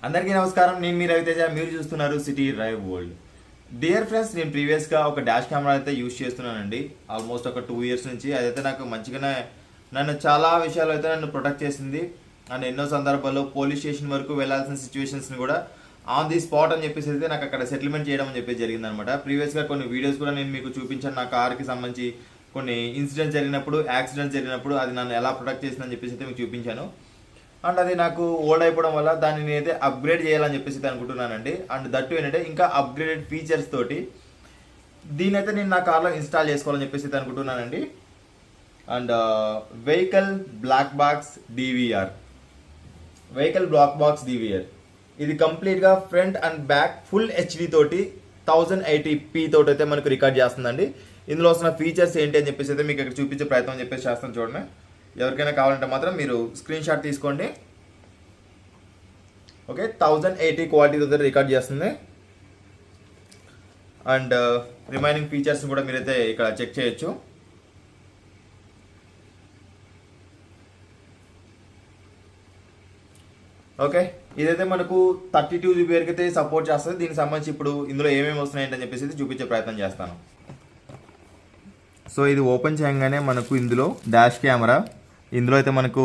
అందరికీ నమస్కారం. నేను మీ రవితేజ. మీరు చూస్తున్నారు city drive world. Dear friends, నేను ప్రీవియస్గా ఒక డాష్ కెమెరా అయితే యూజ్ చేస్తున్నానండి. ఆల్మోస్ట్ ఒక 2 years నుంచి. అదైతే నాకు మంచిగానే నన్ను చాలా విషయాలు అయితే నన్ను ప్రొటెక్ట్ చేసింది. అండ్ ఎన్నో సందర్భాల్లో పోలీస్ స్టేషన్ వరకు వెళ్ళాల్సిన సిచ్యువేషన్స్ని కూడా ఆన్ ది స్పాట్ అని చెప్పేసి అయితే నాకు అక్కడ సెటిల్మెంట్ చేయడం అని చెప్పేసి జరిగిందనమాట. ప్రీవియస్గా కొన్ని వీడియోస్ కూడా నేను మీకు చూపించాను. నా కార్కి సంబంధించి కొన్ని ఇన్సిడెంట్స్ జరిగినప్పుడు, యాక్సిడెంట్స్ జరిగినప్పుడు అది నన్ను ఎలా ప్రొటెక్ట్ చేసిందని చెప్పేసి అయితే మీకు చూపించాను. అండ్ అది నాకు ఓల్డ్ అయిపోవడం వల్ల దాన్ని నేనైతే అప్గ్రేడ్ చేయాలని చెప్పేసి అనుకుంటున్నానండి. అండ్ దట్టు ఏంటంటే ఇంకా అప్గ్రేడెడ్ ఫీచర్స్ తోటి దీని అయితే నేను నా కార్లో ఇన్స్టాల్ చేసుకోవాలని చెప్పేసి అనుకుంటున్నానండి. And vehicle black box DVR ఇది కంప్లీట్గా front and back full HD తోటి 1080p తోటి అయితే మనకు రికార్డ్ చేస్తుందండి. ఇందులో వస్తున్న ఫీచర్స్ ఏంటి అని చెప్పేసి అయితే మీకు ఇక్కడ చూపించే ప్రయత్నం చెప్పేసి చేస్తాను. చూడండి, ఎవరికైనా కావాలంటే మాత్రం మీరు స్క్రీన్ షాట్ తీసుకోండి. ఓకే, 1080 క్వాలిటీతో రికార్డ్ చేస్తుంది. అండ్ రిమైనింగ్ ఫీచర్స్ కూడా మీరైతే ఇక్కడ చెక్ చేయొచ్చు. ఓకే, ఇదైతే మనకు 32 GB వరకు అయితే సపోర్ట్ చేస్తుంది. దీనికి సంబంధించి ఇప్పుడు ఇందులో ఏమేమి వస్తున్నాయంటని చెప్పేసి చూపించే ప్రయత్నం చేస్తాను. సో ఇది ఓపెన్ చేయగానే మనకు ఇందులో డాష్ కెమెరా, ఇందులో అయితే మనకు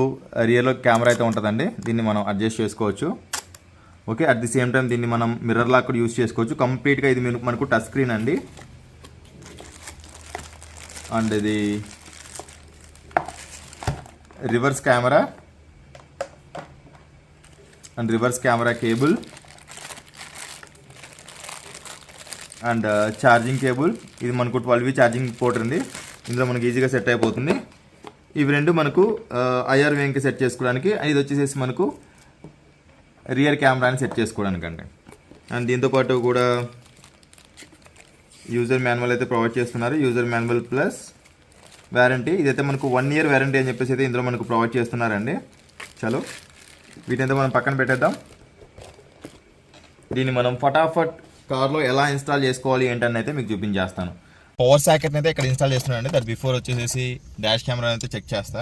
రియర్లో కెమెరా అయితే ఉంటుందండి. దీన్ని మనం అడ్జస్ట్ చేసుకోవచ్చు. Okay, at the same time దీన్ని మనం మిర్రర్ లాగా కూడా యూజ్ చేసుకోవచ్చు. కంప్లీట్గా ఇది మనకు టచ్ స్క్రీన్ అండి. అండ్ ఇది reverse camera and reverse camera cable and charging cable. ఇది మనకు 12V ఛార్జింగ్ పోర్ట్ ఉంది. ఇందులో మనకి ఈజీగా సెట్ అయిపోతుంది. ఇవి రెండు మనకు ఐఆర్ వేంకి సెట్ చేసుకోవడానికి, ఇది వచ్చేసేసి మనకు రియర్ కెమెరాని సెట్ చేసుకోవడానికి అండి. అండ్ దీంతోపాటు కూడా యూజర్ మాన్యువల్ అయితే ప్రొవైడ్ చేస్తున్నారు. User manual plus warranty. ఇదైతే మనకు 1 year వారంటీ అని చెప్పేసి అయితే ఇందులో మనకు ప్రొవైడ్ చేస్తున్నారండి. చలో, వీటిని మనం పక్కన పెట్టేద్దాం. దీన్ని మనం ఫటాఫట్ కార్లో ఎలా ఇన్స్టాల్ చేసుకోవాలి ఏంటని అయితే మీకు చూపించేస్తాను. పవర్ సాకెట్ అయితే ఇక్కడ ఇన్స్టాల్ చేస్తున్నానండి. దట్ బిఫోర్ వచ్చేసి డాష్ కెమెరా అయితే చెక్ చేస్తా.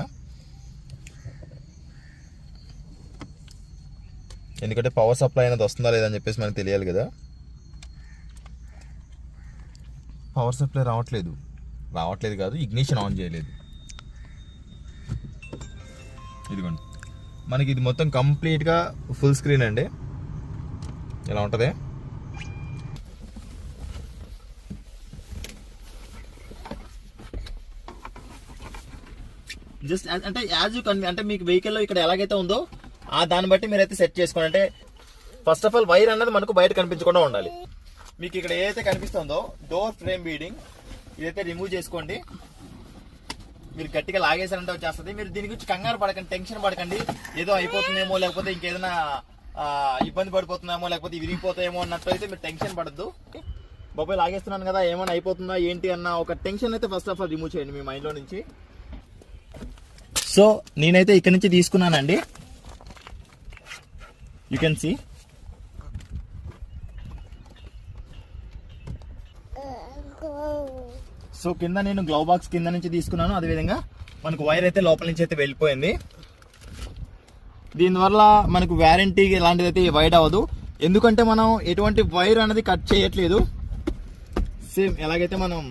ఎందుకంటే పవర్ సప్లై అనేది వస్తుందా లేదని చెప్పేసి మనకు తెలియాలి కదా. పవర్ సప్లై రావట్లేదు కాదు, ఇగ్నిషన్ ఆన్ చేయలేదు. ఇదిగోండి, మనకి ఇది మొత్తం కంప్లీట్గా ఫుల్ స్క్రీన్ అండి. ఇలా ఉంటుంది. జస్ట్ అంటే యాజ్ యూ అంటే మీకు వెహికల్లో ఇక్కడ ఎలాగైతే ఉందో ఆ దాన్ని బట్టి మీరైతే సెట్ చేసుకోండి. అంటే ఫస్ట్ ఆఫ్ ఆల్ వైర్ అన్నది మనకు బయట కనిపించకుండా ఉండాలి. మీకు ఇక్కడ ఏదైతే కనిపిస్తుందో డోర్ ఫ్రేమ్ బీడింగ్, ఇదైతే రిమూవ్ చేసుకోండి. మీరు గట్టిగా లాగేసారంటే వచ్చేస్తుంది. మీరు దీని గురించి కంగారు పడకండి, టెన్షన్ పడకండి. ఏదో అయిపోతుందేమో, లేకపోతే ఇంకేదైనా ఇబ్బంది పడిపోతుందేమో, లేకపోతే విరిగిపోతాయేమో అన్నట్టు అయితే మీరు టెన్షన్ పడద్దు. బాబాయ్ లాగేస్తున్నాను కదా, ఏమైనా అయిపోతుందా ఏంటి అన్న ఒక టెన్షన్ అయితే ఫస్ట్ ఆఫ్ ఆల్ రిమూవ్ చేయండి మీ మైండ్లో నుంచి. సో నేనైతే ఇక్కడ నుంచి తీసుకున్నానండి. You can see. సో కింద నేను గ్లౌ బాక్స్ కింద నుంచి తీసుకున్నాను. అదేవిధంగా మనకు వైర్ అయితే లోపల నుంచి అయితే వెళ్ళిపోయింది. దీనివల్ల మనకు వారంటీ ఇలాంటిది అయితే వైడ్ అవ్వదు. ఎందుకంటే మనం ఎటువంటి వైర్ అనేది కట్ చేయట్లేదు. సేమ్ ఎలాగైతే మనం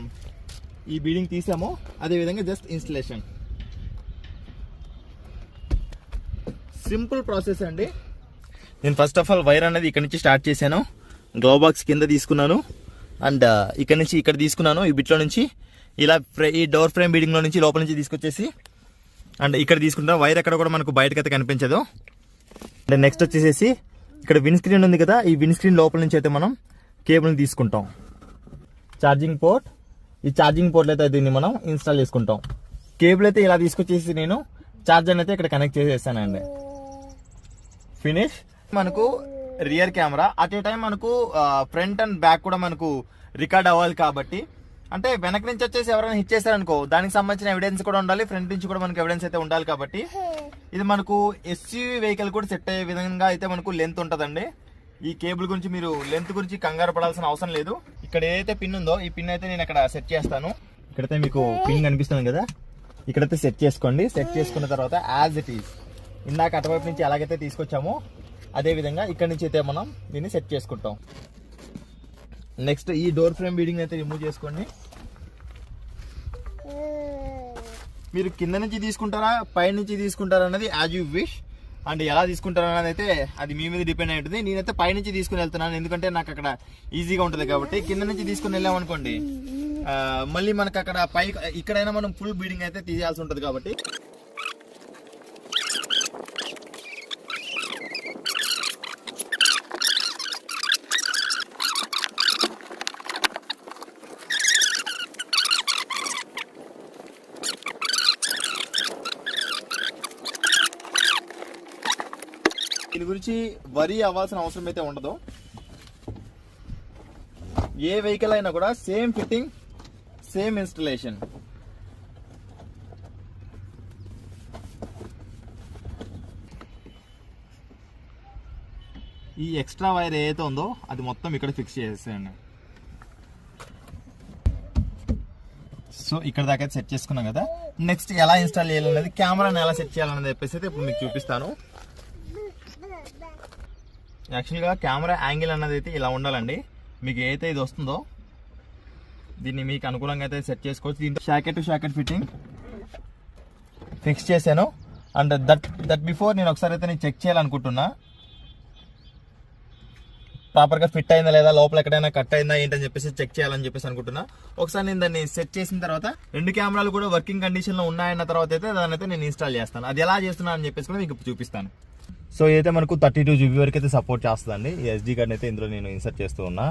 ఈ బీడింగ్ తీసామో అదేవిధంగా జస్ట్ ఇన్స్టలేషన్. సింపుల్ ప్రాసెస్ అండి. నేను ఫస్ట్ ఆఫ్ ఆల్ వైర్ అనేది ఇక్కడ నుంచి స్టార్ట్ చేశాను. గ్లౌ బాక్స్ కింద తీసుకున్నాను. అండ్ ఇక్కడ నుంచి ఇక్కడ తీసుకున్నాను. ఈ బిట్లో నుంచి ఇలా ఈ డోర్ ఫ్రేమ్ బీడింగ్లో నుంచి లోపల నుంచి తీసుకొచ్చేసి అండ్ ఇక్కడ తీసుకుంటాను. వైర్ ఎక్కడ కూడా మనకు బయటకైతే కనిపించదు. అండ్ నెక్స్ట్ వచ్చేసి ఇక్కడ విండ్ స్క్రీన్ ఉంది కదా, ఈ విండ్ స్క్రీన్ లోపల నుంచి అయితే మనం కేబుల్ని తీసుకుంటాం. ఛార్జింగ్ పోర్ట్, ఈ ఛార్జింగ్ పోర్ట్లో అయితే దీన్ని మనం ఇన్స్టాల్ చేసుకుంటాం. కేబుల్ అయితే ఇలా తీసుకొచ్చేసి నేను ఛార్జర్ అయితే ఇక్కడ కనెక్ట్ చేసేస్తానండి. ఫినిష్. మనకు rear camera at a time మనకు ఫ్రంట్ అండ్ బ్యాక్ కూడా మనకు రికార్డ్ అవ్వాలి కాబట్టి, అంటే వెనక నుంచి వచ్చేసి ఎవరైనా హిట్ చేశారనుకో దానికి సంబంధించిన ఎవిడెన్స్ కూడా ఉండాలి, ఫ్రంట్ నుంచి కూడా మనకు ఎవిడెన్స్ అయితే ఉండాలి. కాబట్టి ఇది మనకు ఎస్యూవీ వెహికల్ కూడా సెట్ అయ్యే విధంగా అయితే మనకు లెంత్ ఉంటుందండి. ఈ కేబుల్ గురించి మీరు లెంత్ గురించి కంగారు పడాల్సిన అవసరం లేదు. ఇక్కడ ఏదైతే పిన్ ఉందో ఈ పిన్ అయితే నేను అక్కడ సెట్ చేస్తాను. ఇక్కడైతే మీకు పిన్ కనిపిస్తుంది కదా, ఇక్కడైతే సెట్ చేసుకోండి. సెట్ చేసుకున్న తర్వాత యాజ్ ఇట్ ఈస్ ఇందాక అటువైపు నుంచి ఎలాగైతే తీసుకొచ్చామో అదేవిధంగా ఇక్కడ నుంచి అయితే మనం దీన్ని సెట్ చేసుకుంటాం. నెక్స్ట్ ఈ డోర్ ఫ్రేమ్ బీడింగ్ అయితే రిమూవ్ చేసుకోండి. మీరు కింద నుంచి తీసుకుంటారా పై నుంచి తీసుకుంటారా అన్నది యాజ్ యూ విష్, అండ్ ఎలా తీసుకుంటారు అనేది అయితే అది మీ మీద డిపెండ్ అయి ఉంటుంది. నేనైతే పై నుంచి తీసుకుని వెళ్తున్నాను, ఎందుకంటే నాకు అక్కడ ఈజీగా ఉంటుంది కాబట్టి. కింద నుంచి తీసుకుని వెళ్ళామనుకోండి మళ్ళీ మనకు అక్కడ పై ఇక్కడైనా మనం ఫుల్ బీడింగ్ అయితే తీయాల్సి ఉంటుంది కాబట్టి. దీని గురించి వరి అవ్వాల్సిన అవసరం అయితే ఉండదు. ఏ వెహికల్ అయినా కూడా సేమ్ ఫిట్టింగ్ సేమ్ ఇన్స్టలేషన్. ఈ ఎక్స్ట్రా వైర్ ఏదైతే ఉందో అది మొత్తం ఇక్కడ ఫిక్స్ చేసేయండి. సో ఇక్కడ దాకా సెట్ చేసుకున్నాం కదా. నెక్స్ట్ ఎలా ఇన్స్టాల్ చేయాలనేది, కెమెరాని ఎలా సెట్ చేయాలనేది చెప్పేసి అయితే ఇప్పుడు మీకు చూపిస్తాను. యాక్చువల్గా కెమెరా యాంగిల్ అన్నది అయితే ఇలా ఉండాలండి. మీకు ఏదైతే ఇది వస్తుందో దీన్ని మీకు అనుకూలంగా అయితే సెట్ చేసుకోవచ్చు. దీంట్లో socket to socket fitting fix చేశాను. అండ్ దట్ బిఫోర్ నేను ఒకసారి అయితే నేను చెక్ చేయాలనుకుంటున్నా, ప్రాపర్గా ఫిట్ అయిందా లేదా, లోపల ఎక్కడైనా కట్ అయిందా ఏంటని చెప్పేసి చెక్ చేయాలని చెప్పేసి అనుకుంటున్నా. ఒకసారి నేను దాన్ని సెట్ చేసిన తర్వాత 2 కెమెరాలు కూడా వర్కింగ్ కండిషన్లో ఉన్నాయన్న తర్వాత అయితే దాన్ని అయితే నేను ఇన్స్టాల్ చేస్తాను. అది ఎలా చేస్తున్నాను అని చెప్పేసి కూడా మీకు చూపిస్తాను. సో ఇదైతే మనకు 32 GB వరకు అయితే సపోర్ట్ చేస్తుందండి. ఈ SD కార్డ్ని అయితే ఇందులో నేను ఇన్సర్ట్ చేస్తూ ఉన్నా.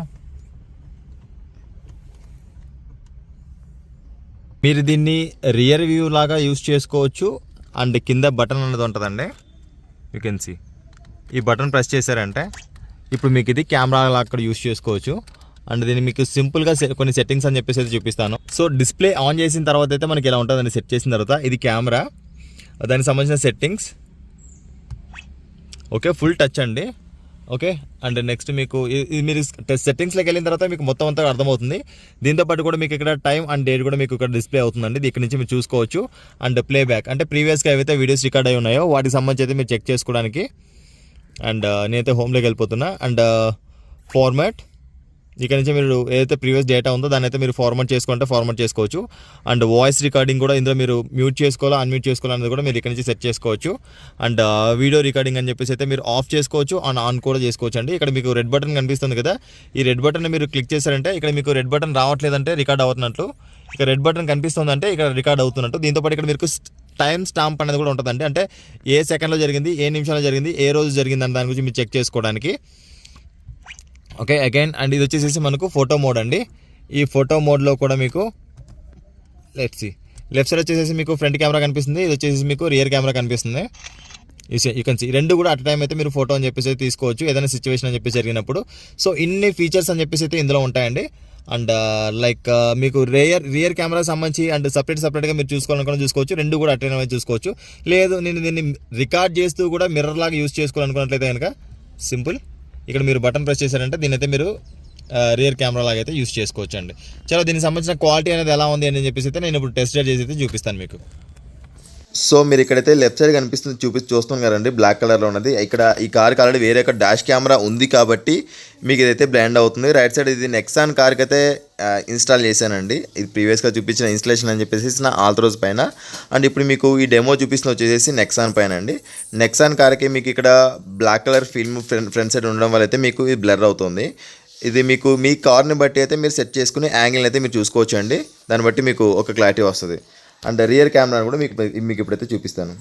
మీరు దీన్ని రియర్ వ్యూ లాగా యూస్ చేసుకోవచ్చు. అండ్ కింద బటన్ అనేది ఉంటుందండి, యూ కెన్ సీ. ఈ బటన్ ప్రెస్ చేశారంటే ఇప్పుడు మీకు ఇది కెమెరా అక్కడ యూస్ చేసుకోవచ్చు. అండ్ దీన్ని మీకు సింపుల్గా కొన్ని సెట్టింగ్స్ అని చెప్పేసి అయితే చూపిస్తాను. సో డిస్ప్లే ఆన్ చేసిన తర్వాత అయితే మనకి ఇలా ఉంటుందండి. సెట్ చేసిన తర్వాత ఇది కెమెరా, దానికి సంబంధించిన సెట్టింగ్స్. ఓకే, ఫుల్ టచ్ అండి. ఓకే, అండ్ నెక్స్ట్ మీకు మీరు సెట్టింగ్స్లోకి వెళ్ళిన తర్వాత మీకు మొత్తం అంతా అర్థమవుతుంది. దీంతోపాటు కూడా మీకు ఇక్కడ టైం అండ్ డేట్ కూడా మీకు ఇక్కడ డిస్ప్లే అవుతుందండి. ఇది ఇక్కడ నుంచి మీరు చూసుకోవచ్చు. అండ్ ప్లేబ్యాక్ అంటే ప్రీవియస్గా ఏవైతే వీడియోస్ రికార్డ్ అయి ఉన్నాయో వాటికి సంబంధించి అయితే మీరు చెక్ చేసుకోవడానికి. అండ్ నేనైతే హోమ్లోకి వెళ్ళిపోతున్నా. అండ్ ఫార్మాట్, ఇక్కడ నుంచి మీరు ఏదైతే ప్రీవియస్ డేటా ఉందో దాన్ని అయితే మీరు ఫార్మాట్ చేసుకుంటే ఫార్మాట్ చేసుకోవచ్చు. అండ్ వాయిస్ రికార్డింగ్ కూడా ఇందులో మీరు మ్యూట్ చేసుకోవాలా అన్మ్యూట్ చేసుకోవాలా అనేది కూడా మీరు ఇక్కడ నుంచి సెట్ చేసుకోవచ్చు. అండ్ వీడియో రికార్డింగ్ అని చెప్పేసి అయితే మీరు ఆఫ్ చేసుకోవచ్చు, అండ్ ఆన్ కూడా చేసుకోవచ్చు అండి. ఇక్కడ మీకు రెడ్ బటన్ కనిపిస్తుంది కదా, ఈ రెడ్ బటన్ మీరు క్లిక్ చేశారంటే ఇక్కడ మీకు రెడ్ బటన్ రావట్లేదంటే రికార్డ్ అవుతున్నట్లు, ఇక్కడ రెడ్ బటన్ కనిపిస్తుందంటే ఇక్కడ రికార్డ్ అవుతున్నట్టు. దీంతోపాటు ఇక్కడ మీకు టైం స్టాంప్ అనేది కూడా ఉంటుందండి. అంటే ఏ సెకండ్లో జరిగింది, ఏ నిమిషాల్లో జరిగింది, ఏ రోజు జరిగింది అని దాని గురించి మీరు చెక్ చేసుకోవడానికి. ఓకే, అగైన్ అండ్ ఇది వచ్చేసి మనకు ఫోటో మోడ్ అండి. ఈ ఫోటో మోడ్లో కూడా మీకు లెఫ్ట్ సైడ్ వచ్చేసి మీకు ఫ్రంట్ కెమెరా కనిపిస్తుంది, ఇది వచ్చేసి మీకు రియర్ కెమెరా కనిపిస్తుంది. యూ కెన్ సీ రెండు కూడా అట్ టైం అయితే మీరు ఫోటో అని చెప్పేసి తీసుకోవచ్చు ఏదైనా సిచ్యువేషన్ అని చెప్పేసి జరిగినప్పుడు. సో ఇన్ని ఫీచర్స్ అని చెప్పేసి అయితే ఇందులో ఉంటాయండి. అండ్ లైక్ మీకు రియర్ కెమెరా సంబంధించి అండ్ సపరేట్గా మీరు చూసుకోవాలనుకున్న చూసుకోవచ్చు. రెండు కూడా అట్ టైం అయితే చూసుకోవచ్చు. లేదు నేను దీన్ని రికార్డ్ చేస్తూ కూడా మిర్రర్ లాగా యూజ్ చేసుకోవాలనుకున్నట్లయితే కనుక సింపుల్, ఇక్కడ మీరు బటన్ ప్రెస్ చేశారంటే దీని అయితే మీరు రియర్ కెమెరా లాగా అయితే యూస్ చేసుకోవచ్చు అండి. చాలా దీనికి సంబంధించిన క్వాలిటీ అనేది ఎలా ఉంది అని చెప్పేసి అయితే నేను ఇప్పుడు టెస్ట్ డ్రైవ్ చేసి అయితే చూపిస్తాను మీకు. సో మీరు ఇక్కడైతే లెఫ్ట్ సైడ్ కనిపిస్తుంది చూస్తున్నారండి, బ్లాక్ కలర్లో ఉన్నది. ఇక్కడ ఈ కార్కి ఆల్రెడీ వేరే ఒక డాష్ కెమెరా ఉంది కాబట్టి మీకు ఇదైతే బ్లాండ్ అవుతుంది. రైట్ సైడ్ ఇది నెక్సాన్ కార్కి అయితే ఇన్స్టాల్ చేశానండి. ఇది ప్రీవియస్గా చూపించిన ఇన్స్టలేషన్ అని చెప్పేసి నా ఆల్త్రోజ్ పైన. అండ్ ఇప్పుడు మీకు ఈ డెమో చూపిస్తున్న వచ్చేసి నెక్సాన్ పైన అండి. నెక్సాన్ కార్కి మీకు ఇక్కడ black colour film front side ఉండడం వల్ల అయితే మీకు ఇది బ్లర్ అవుతుంది. ఇది మీకు మీ కార్ని బట్టి అయితే మీరు సెట్ చేసుకుని యాంగిల్ అయితే మీరు చూసుకోవచ్చు అండి. దాన్ని బట్టి మీకు ఒక క్లారిటీ వస్తుంది. అండ్ రియర్ కెమెరా కూడా మీకు ఇప్పుడైతే చూపిస్తాను.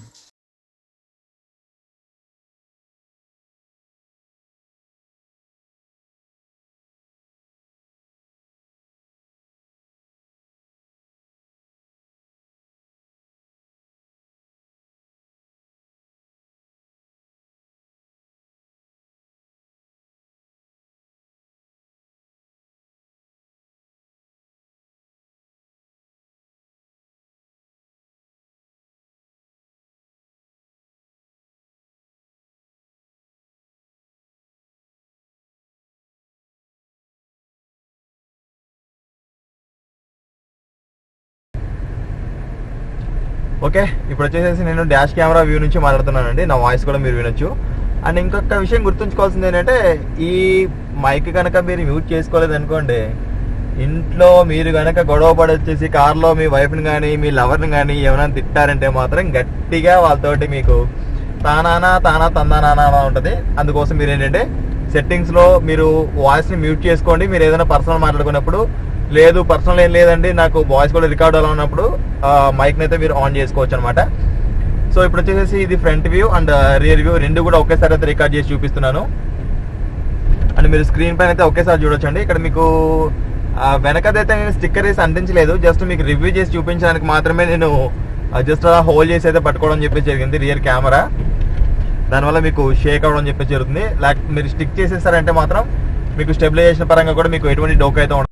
ఓకే, ఇప్పుడు వచ్చేసి నేను డాష్ కెమెరా వ్యూ నుంచి మాట్లాడుతున్నానండి. నా వాయిస్ కూడా మీరు వినొచ్చు. అండ్ ఇంకొక విషయం గుర్తుంచుకోవాల్సింది ఏంటంటే ఈ మైక్ కనుక మీరు మ్యూట్ చేసుకోలేదు అనుకోండి, ఇంట్లో మీరు కనుక గొడవ పడొచ్చేసి కార్లో మీ వైఫ్ని కానీ మీ లవర్ని కానీ ఏమైనా తిట్టారంటే మాత్రం గట్టిగా వాళ్ళతోటి మీకు తందానా ఉంటుంది. అందుకోసం మీరు ఏంటంటే సెట్టింగ్స్లో మీరు వాయిస్ని మ్యూట్ చేసుకోండి. మీరు ఏదైనా పర్సనల్ మాట్లాడుకున్నప్పుడు, లేదు పర్సనల్ ఏం లేదండి నాకు వాయిస్ కూడా రికార్డ్ అలా ఉన్నప్పుడు మైక్ని అయితే మీరు ఆన్ చేసుకోవచ్చు అనమాట. సో ఇప్పుడు వచ్చేసి ఇది front view and rear view రెండు కూడా ఒకేసారి అయితే రికార్డ్ చేసి చూపిస్తున్నాను. అండ్ మీరు స్క్రీన్ పైన అయితే ఒకేసారి చూడొచ్చండి. ఇక్కడ మీకు వెనకదైతే నేను స్టిక్కర్ వేసి అంటించలేదు, జస్ట్ మీకు రివ్యూ చేసి చూపించడానికి మాత్రమే నేను జస్ట్ అలా హోల్డ్ చేసి అయితే పట్టుకోవడం చెప్పేసి జరిగింది రియర్ కెమెరా. దానివల్ల మీకు షేక్ అవ్వడం చెప్పేసి జరుగుతుంది. మీరు స్టిక్ చేసేసారంటే మాత్రం మీకు స్టెబిలైజేషన్ పరంగా కూడా మీకు ఎటువంటి డౌక్ అయితే ఉండదు.